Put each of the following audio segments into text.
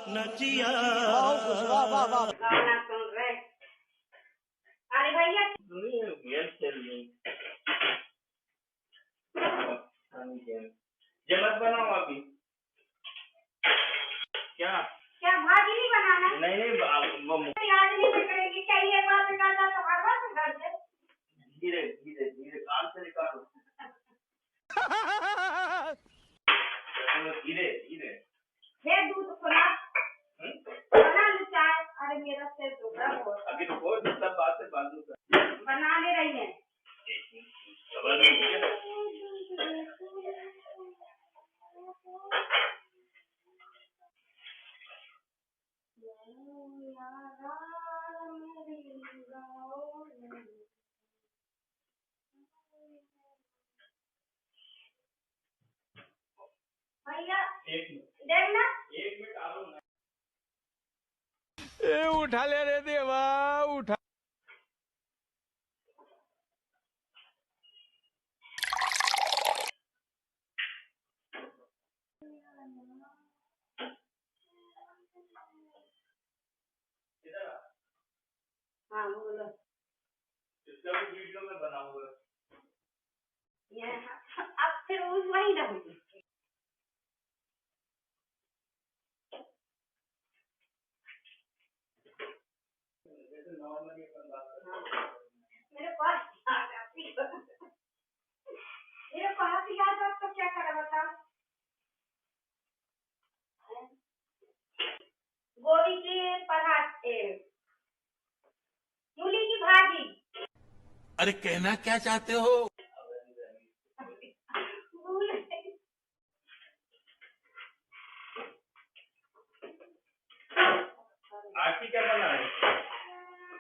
नचिया गाना सुन रहे। अरे भैया गेम खेल रही ये मत बनाओ अभी। क्या क्या भाजी नहीं बनाना? नहीं वो याद नहीं करेगी। चाहिए बात करता तो हर बात कर दे। धीरे धीरे धीरे कान से निकालो। धीरे धीरे दूध खुला बना लो चाय। अरे मेरा सिर दुख रहा है। अभी तो कोई सब बात से बाजू कर बना ले रही है। भैया देखना 1 मिनट आ रहा हूँ। उठा ले रे देवा उठा। हाँ बोलो। इसका भी वीडियो में बनाऊंगा। अब फिर वही रहूंगी। मेरे पास याद आप तो क्या करा बताओ। गोभी के पराठे मूली की भाजी। अरे कहना क्या चाहते हो? आज की क्या बना है?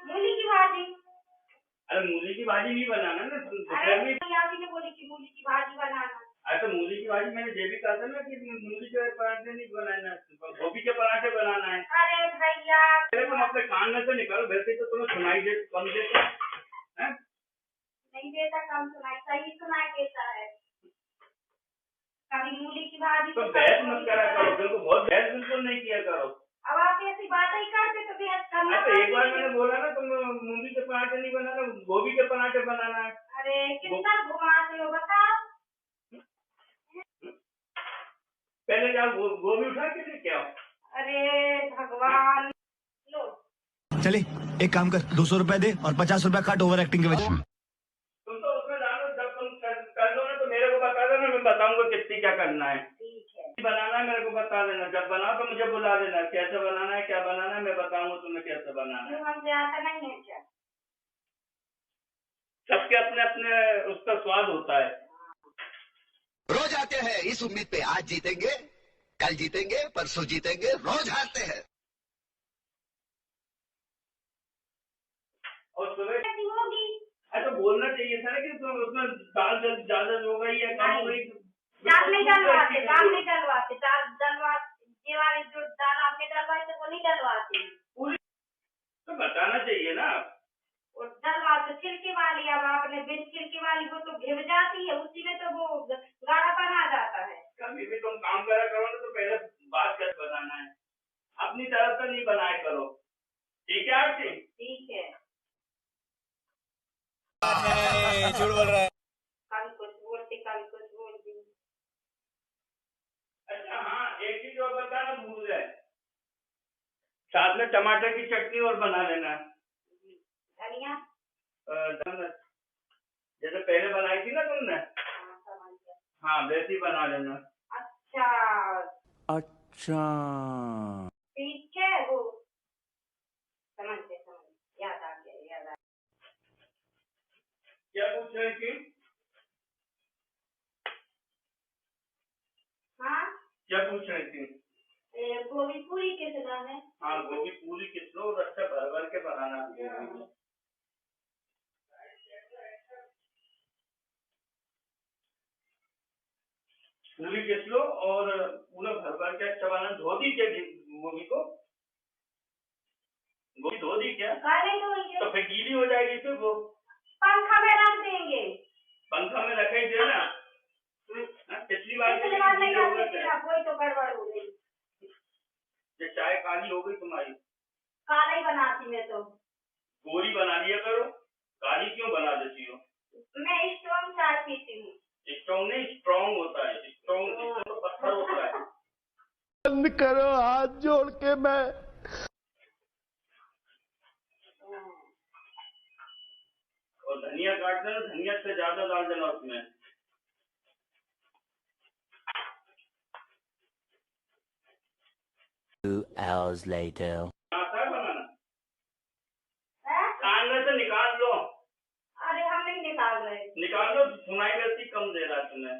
मूली की भाजी। अरे मूली की भाजी भी बनाना ना। अरे याद ही नहीं बोली कि मूली की भाजी बनाना। अरे तो मूली की भाजी मैंने ये भी कहा था ना कि मूली के पराठे नहीं बनाना, गोभी के पराठे बनाना है। अरे भैया तुम अपने कान में से निकालो, वैसे तो तुम्हें सुनाई दे कम देता है। नहीं देता, कम सुनाई सही सुनाई देता है। कभी मूली की भाजी तो बहस मत करा करो, बिल्कुल बहुत बहस बिल्कुल नहीं किया करो। अब आप ऐसी बात ही करते तो बहस करना। तो एक बार मैंने बोला ना तुम मूली के पराठे नहीं बनाना, गोभी के पराठे बनाना है। अरे कितना घुमाते हो बताओ। पहले जाओ गोभी उठा के लेके आओ। अरे भगवान लो। चले एक काम कर, 200 रुपए दे और 50 रुपए काट ओवर एक्टिंग के वजह। तुम तो उसमें डालो, जब तुम कर दो ना तो मेरे को बता देना, मैं बताऊंगा कितनी क्या करना है। ठीक है बनाना है मेरे को बता देना, जब बनाओ तो मुझे बुला देना, कैसे बनाना है क्या बनाना है मैं बताऊंगा तुम्हें कैसे बनाना है। हमसे आता नहीं है क्या? सबके अपने अपने उसका स्वाद होता है। रोज आते हैं इस उम्मीद पे आज जीतेंगे, कल जीतेंगे, परसों जीतेंगे, रोज हारते हैं। और सुबह होगी। तो बोलना चाहिए था ना कि उसमें दाल ज्यादा हो गई या कम हो गई। दाल नहीं डलवाते, दाल नहीं डलवाते, दाल डलवा ये वाली जो दाल आपने डलवाई तो वो नहीं डलवाते। तो बताना चाहिए ना। और डलवाते छिलके वाली, अब आपने बिन छिलके वाली वो तो घिर जाती है, उसी में तो वो गाढ़ापन आ जाता है। कभी भी तुम काम करा करो ना तो पहले बात कर बनाना है, अपनी तरफ से नहीं बनाए करो। ठीक है आरती? ठीक है। झूठ बोल रहा है। कभी कुछ बोलती कभी कुछ बोलती। अच्छा हाँ, एक चीज और बताना भूल गए, साथ में टमाटर की चटनी और बना लेना। धनिया जैसे पहले बनाई थी ना तुमने, हाँ वैसी बना लेना। अच्छा अच्छा ठीक है, वो समझ गए याद आ गया याद आ गया। क्या पूछ रही थी? हाँ क्या पूछ रही थी? गोभी पूरी कितना है? हाँ गोभी पूरी कितना और अच्छा भर भर के बनाना। पूरी किस लो और पूरा भर भर के अच्छा बना। धो दी क्या गोभी को? गोभी धो दी क्या? नहीं धोएंगे तो फिर गीली हो जाएगी फिर वो। पंखा में रख देंगे। पंखा में रखे थे ना। पिछली बार नहीं रखते थे ना, कोई तो गड़बड़ हो गई। ये चाय काली हो गई तुम्हारी। काला ही बनाती मैं तो। गोरी बना लिया करो, काली क्यों बना देती हो? मैं स्ट्रॉन्ग चाय पीती हूँ। स्ट्रॉन्ग नहीं, स्ट्रॉन्ग होता है। स्ट्रॉन्ग तो पत्थर होता है। बंद करो हाथ जोड़ के मैं और धनिया काट देना, धनिया से ज्यादा डाल देना उसमें। 2 hours later. आता है बनाना? है? कान में से निकाल लो। अरे हम नहीं निकाल रहे। निकाल लो, सुनाई वैसी कम दे रहा तुम्हें।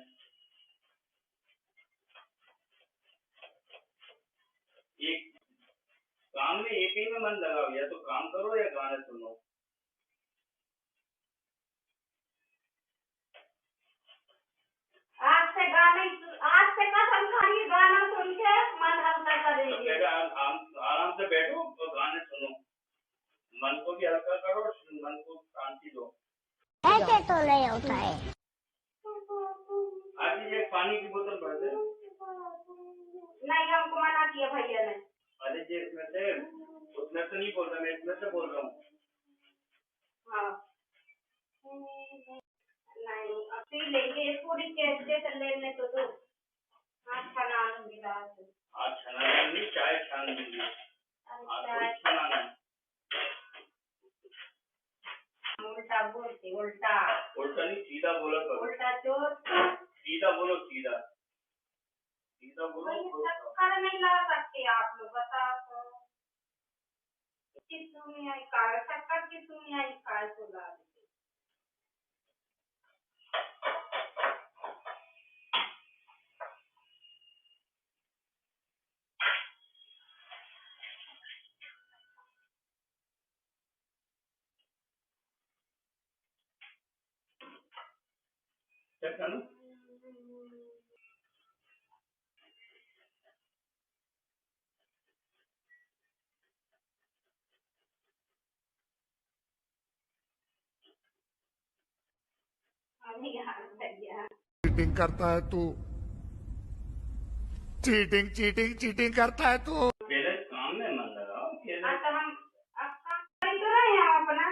एक काम में एक ही में मन लगा हुआ, तो काम करो या गाने सुनो। आज से कसम खाइए, गाना सुन के मन हल्का करेंगे। तो आराम से बैठो और गाने सुनो। मन को भी हल्का करो, मन को शांति दो। ऐसे तो नहीं होता है। आज एक पानी की बोतल भर दे। नहीं, हमको मना किया भैया ने। अरे जी इसमें से, उसमें से नहीं बोल रहा मैं, इसमें से बोल रहा हूँ। हाँ नहीं, अब पी लेंगे पूरी कैसे से लेने तो दो। हाँ छना लूंगी रात से। आज छना नहीं, चाय छान दूंगी। आज थोड़ी छनाना है। उल्टा बोलती, उल्टा उल्टा नहीं, सीधा बोला करो। उल्टा चोर। सीधा बोलो, सीधा सीधा बोलो। शक्कर नहीं ला सकते आप लोग, बताओ तो। किस दुनिया का शक्कर, किस दुनिया का तो ला देते। क्या करना? अभी यार भैया चीटिंग करता है तू चीटिंग चीटिंग चीटिंग करता है तू पहले काम में मन लगाओ। तो हम अब काम कर तो रहे हैं हम अपना।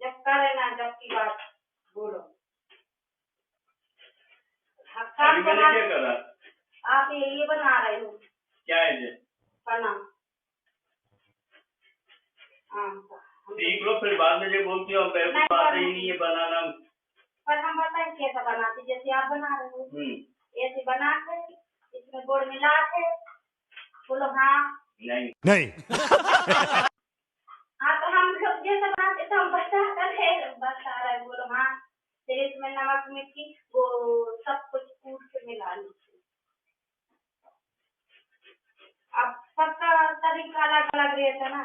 जब करे ना, जब की बात बोलो। अभी मैंने क्या करा? आप ये बना रहे हो। क्या है ये? बना सीख लो, फिर बाद में जो बोलती हो मेरे को आता ही नहीं है बनाना। पर हम बताएं कैसा बनाते, जैसे आप बना रहे हो ऐसे बना के इसमें गुड़ मिला के बोलो। हाँ नहीं हाँ, तो हम लोग जैसे बनाते तो हम बता रहे बोलो। हाँ फिर इसमें नमक मिर्ची वो सब कुछ कूट के मिला लीजिए। अब सबका तरीका अलग अलग रहता ना।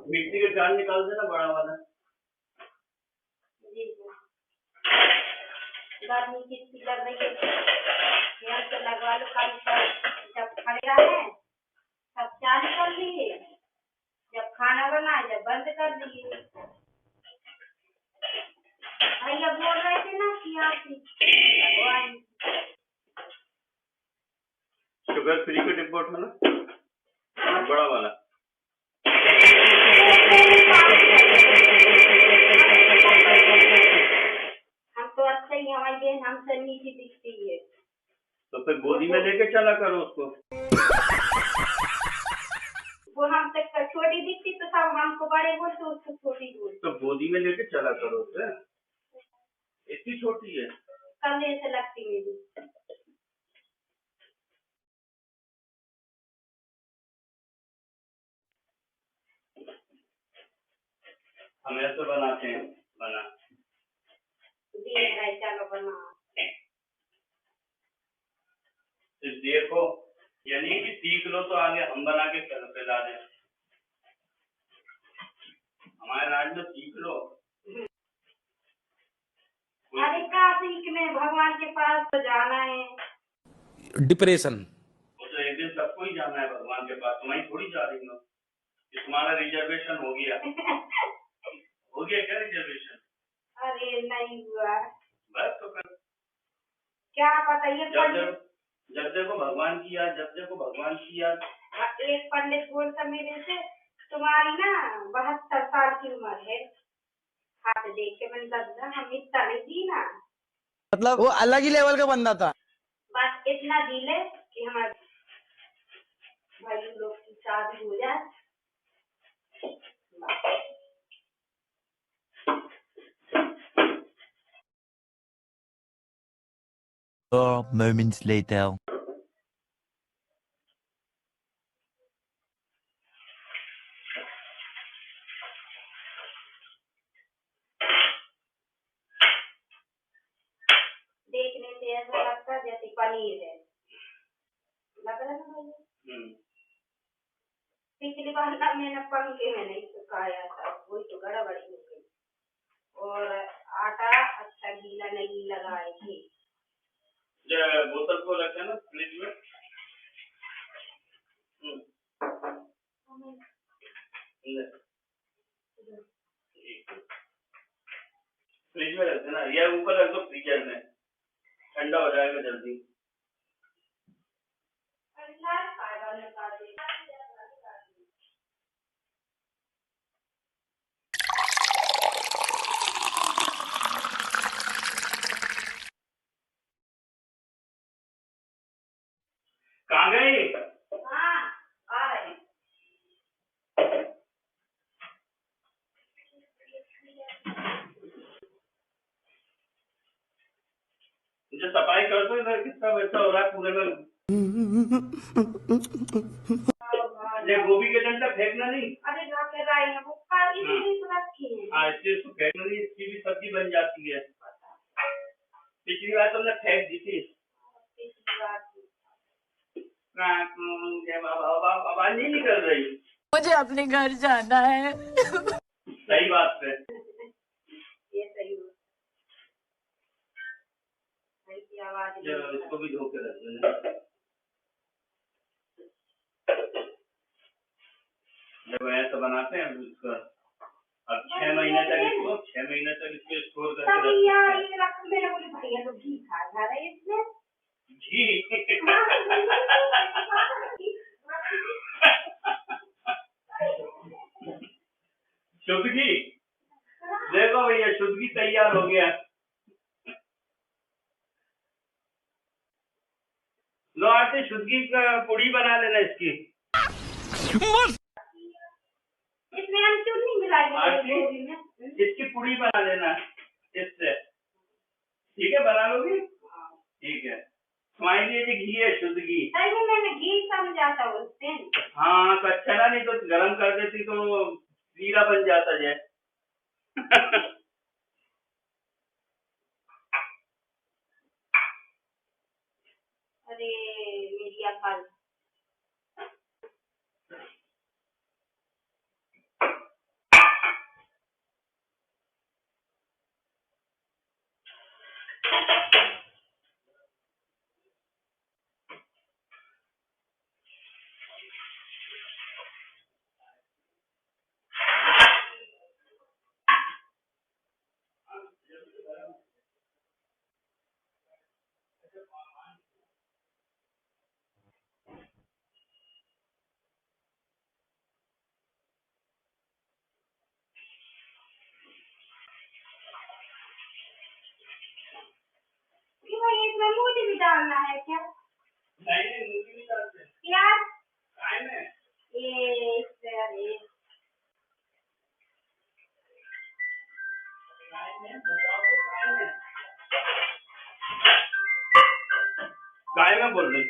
मिट्टी के जान निकाल देना, बड़ा वाला। जी गर्मी कितनी लग रही है, यहाँ से लगवा लो। कल जब खड़े रहे तब चालू कर लिए, जब खाना बनाए जब बंद कर दिए। भैया बोल रहे थे ना कि आप लगवाएं। शुगर फ्री का डिब्बा उठाना, बड़ा वाला। हम तो अच्छा ही, हमारी बहन हमसे नीची दिखती है। तो फिर गोदी में लेके चला करो उसको। वो हमसे छोटी दिखती तो सब हमको बड़े बोलते, उसको छोटी बोलते। तो गोदी में लेके चला करो उसे। इतनी छोटी है, कमरे से लगती मेरी। हम ऐसे बनाते हैं। बना देख रहे, चलो बना। देखो यानी कि सीख लो तो आगे हम बना के पिला दें। हमारे राज में सीख लो। अरे का सीखने, भगवान के पास तो जाना है। डिप्रेशन। वो तो एक दिन सबको ही जाना है भगवान के पास, तुम्हारी थोड़ी जा रही हो। तुम्हारा रिजर्वेशन हो गया। हो गया क्या रिजर्वेशन? अरे नहीं हुआ। बस तो फिर क्या पता ये जब देखो भगवान की याद, जब देखो भगवान की याद। एक पंडित बोलता मेरे से, तुम्हारी ना 72 साल की उम्र है। हाथ देख के मैंने लगा हम इतना नहीं जी ना। मतलब वो अलग ही लेवल का बंदा था। बस इतना जी ले कि हमारे भाई लोग की शादी हो जाए। 4 moments later. देखने से ऐसा लगता है जैसे पनीर है, लग रहा है ना भैया। पिछली बार ना मैंने पंखे में नहीं सुखाया था, वही तो गड़बड़ी हो गई। और आटा अच्छा गीला नहीं लगाए थे। बोतल को रखे ना फ्रिज में। फ्रिज में रख देना, या ऊपर रख दो फ्रीजर में, ठंडा हो जाएगा जल्दी। कहाँ गई? हाँ, आ रहे हैं। मुझे सफाई कर दो, इधर कितना वैसा हो रहा है पूरे में। ये गोभी के डंडा फेंकना नहीं। अरे जो के राय है वो काली नहीं रखी है। हाँ, इसको फेंकना नहीं, इसकी भी सब्जी बन जाती है। पिछली बार तुमने फेंक दी थी। आवाज नहीं निकल रही। मुझे अपने घर जाना है। सही बात है। ये सही हो। सही की आवाज। इसको भी धो के रख देना। जब ऐसा बनाते हैं उसका, अब 6 महीने तक इसको स्टोर करके ये रख मेरे बोले भैया तो घी खा जा रहे हैं इसमें। घी। शुद्ध घी। देखो भैया, शुद्ध घी तैयार हो गया। लो आते शुद्ध घी का पुड़ी बना लेना इसकी। इसमें हम चुन्नी मिलाएंगे। इसकी पुड़ी बना लेना इससे। ठीक है, बना लोगी? ठीक है। तुम्हारे लिए भी घी है, शुद्ध घी। अरे मैंने घी समझा था उस दिन। हाँ तो अच्छा ना, नहीं तो गरम कर देती तो जीरा बन जाता है। अरे मेरी अकल। इसमें मूली भी डालना है क्या? नहीं, मूली नहीं डालते। प्याज? काय में? ये अरे काय में बोल रही?